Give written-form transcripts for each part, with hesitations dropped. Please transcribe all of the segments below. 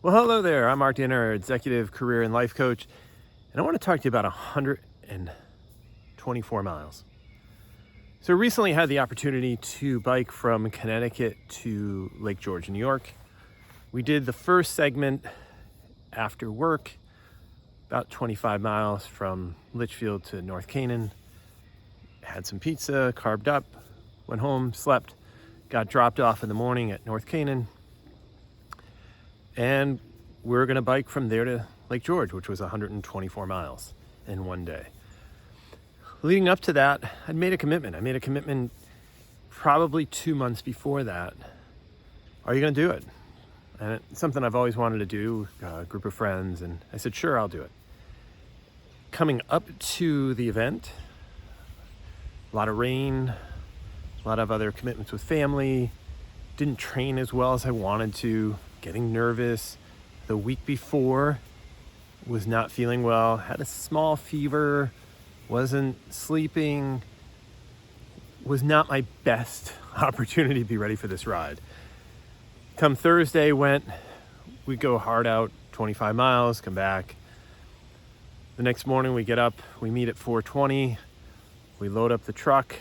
Well, hello there. I'm Mark Danaher, executive career and life coach, and I want to talk to you about 124 miles. So recently I had the opportunity to bike from Connecticut to Lake George, New York. We did the first segment after work, about 25 miles from Litchfield to North Canaan. Had some pizza, carved up, went home, slept, got dropped off in the morning at North Canaan. And we're going to bike from there to Lake George, which was 124 miles in one day. Leading up to that, I'd made a commitment. I made a commitment probably 2 months before that. Are you going to do it? And it's something I've always wanted to do, a group of friends. And I said, sure, I'll do it. Coming up to the event, a lot of rain, a lot of other commitments with family, didn't train as well as I wanted to, getting nervous. The week before, was not feeling well, had a small fever, wasn't sleeping, was not my best opportunity to be ready for this ride. Come Thursday, we go hard out, 25 miles, come back. The next morning we get up, we meet at 4:20, we load up the truck,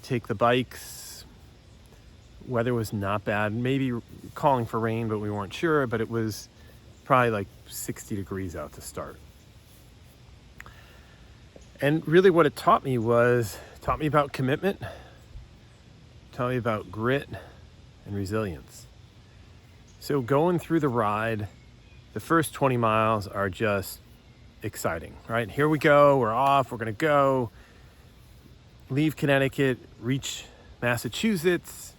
take the bikes. Weather was not bad, maybe calling for rain, but we weren't sure, but it was probably like 60 degrees out to start. And really what it taught me about commitment, taught me about grit and resilience. So going through the ride, the first 20 miles are just exciting, right? Here we go, we're off, we're gonna go, leave Connecticut, reach Massachusetts,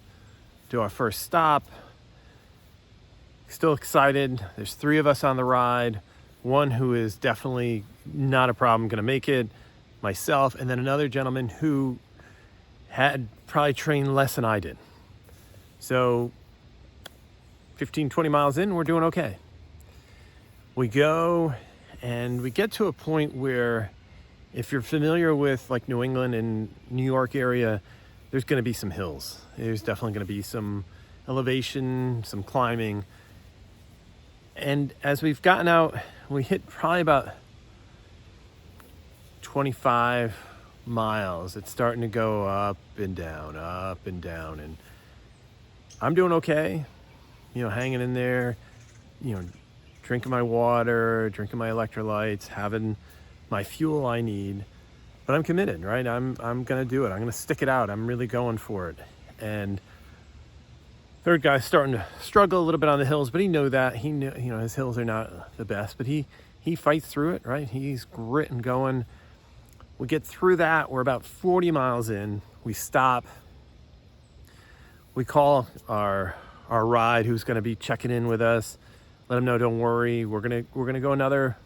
do our first stop. Still excited. There's 3 of us on the ride. One who is definitely not a problem, gonna make it, myself, and then another gentleman who had probably trained less than I did. So 15, 20 miles in, we're doing okay. We go and we get to a point where, if you're familiar with like New England and New York area, there's going to be some hills. There's definitely going to be some elevation, some climbing. And as we've gotten out, we hit probably about 25 miles. It's starting to go up and down. And I'm doing okay, hanging in there, drinking my water, drinking my electrolytes, having my fuel I need. But I'm committed, right? I'm gonna do it. I'm gonna stick it out. I'm really going for it. And third guy's starting to struggle a little bit on the hills, but he knew that. He knew, his hills are not the best, but he fights through it, right? He's gritting going. We get through that. We're about 40 miles in. We stop. We call our ride, who's gonna be checking in with us. Let them know, don't worry. We're gonna go another.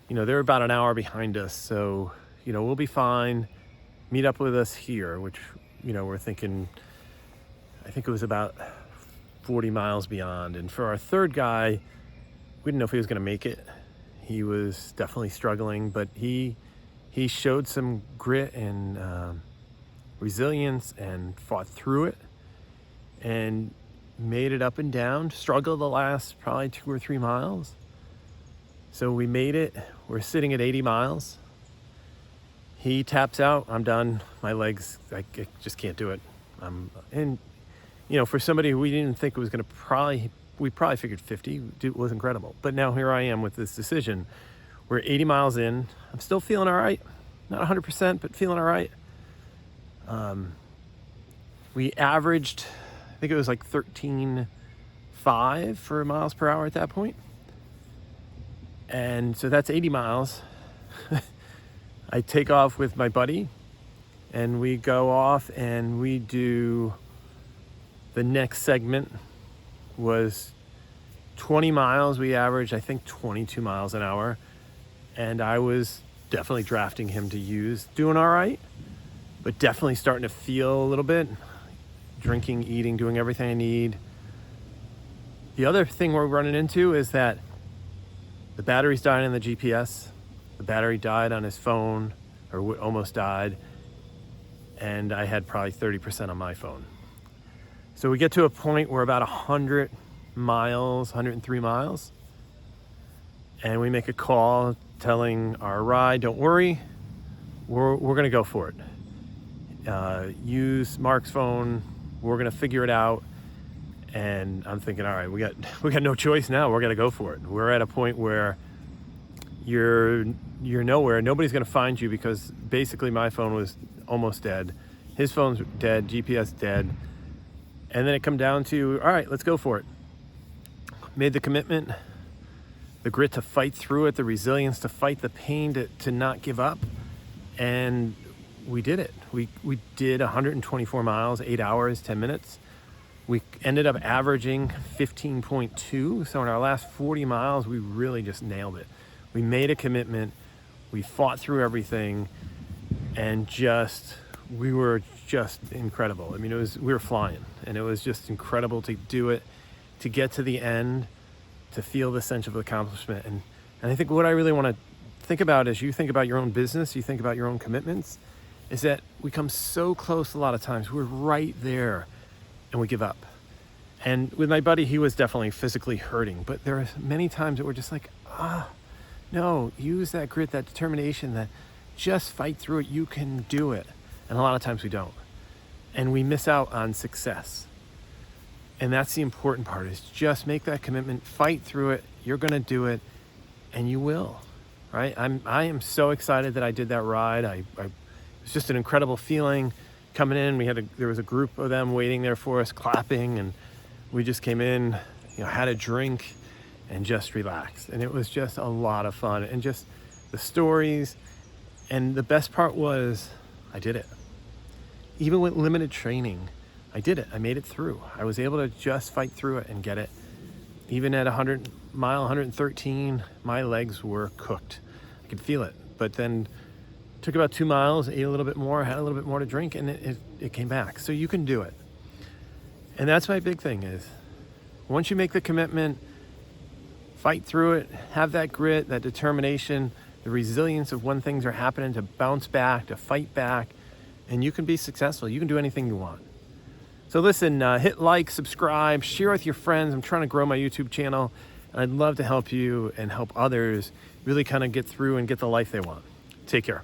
They're about an hour behind us, so we'll be fine. Meet up with us here, which, we're thinking, I think it was about 40 miles beyond. And for our third guy, we didn't know if he was going to make it. He was definitely struggling, but he showed some grit and resilience and fought through it and made it up and down, struggled the last probably 2 or 3 miles. So we made it. We're sitting at 80 miles. He taps out. I'm done. My legs, I just can't do it. For somebody who we didn't think was going to we probably figured 50. It was incredible. But now here I am with this decision. We're 80 miles in. I'm still feeling all right. Not 100%, but feeling all right. We averaged, I think it was like 13.5 for miles per hour at that point. And so that's 80 miles. I take off with my buddy and we go off and we do, the next segment was 20 miles. We averaged, I think, 22 miles an hour. And I was definitely drafting him to use, doing all right, but definitely starting to feel a little bit, drinking, eating, doing everything I need. The other thing we're running into is that the battery's dying on the GPS. The battery died on his phone, or almost died. And I had probably 30% on my phone. So we get to a point where about 100 miles, 103 miles. And we make a call telling our ride, don't worry, we're going to go for it. Use Mark's phone. We're going to figure it out. And I'm thinking, all right, we got no choice now. We're going to go for it. We're at a point where you're nowhere. Nobody's going to find you, because basically my phone was almost dead. His phone's dead, GPS dead. And then it come down to, all right, let's go for it. Made the commitment, the grit to fight through it, the resilience to fight the pain, to not give up. And we did it. We did 124 miles, 8 hours, 10 minutes. We ended up averaging 15.2. So in our last 40 miles, we really just nailed it. We made a commitment. We fought through everything, and we were just incredible. I mean, we were flying, and it was just incredible to do it, to get to the end, to feel the sense of accomplishment. And I think what I really want to think about as you think about your own business, you think about your own commitments, is that we come so close a lot of times. We're right there, and we give up. And with my buddy, he was definitely physically hurting, but there are many times that we're just like, no, use that grit, that determination, that just fight through it. You can do it. And a lot of times we don't. And we miss out on success. And that's the important part, is just make that commitment, fight through it. You're going to do it, and you will, right? I am so excited that I did that ride. It was just an incredible feeling coming in. There was a group of them waiting there for us, clapping, and we just came in, had a drink and just relaxed. And it was just a lot of fun, and just the stories. And the best part was I did it. Even with limited training, I did it. I made it through. I was able to just fight through it and get it. Even at 113, my legs were cooked. I could feel it. But then took about 2 miles, ate a little bit more, had a little bit more to drink, and it came back. So you can do it. And that's my big thing, is once you make the commitment, fight through it, have that grit, that determination, the resilience of when things are happening, to bounce back, to fight back, and you can be successful. You can do anything you want. So listen, hit like, subscribe, share with your friends. I'm trying to grow my YouTube channel, and I'd love to help you and help others really kind of get through and get the life they want. Take care.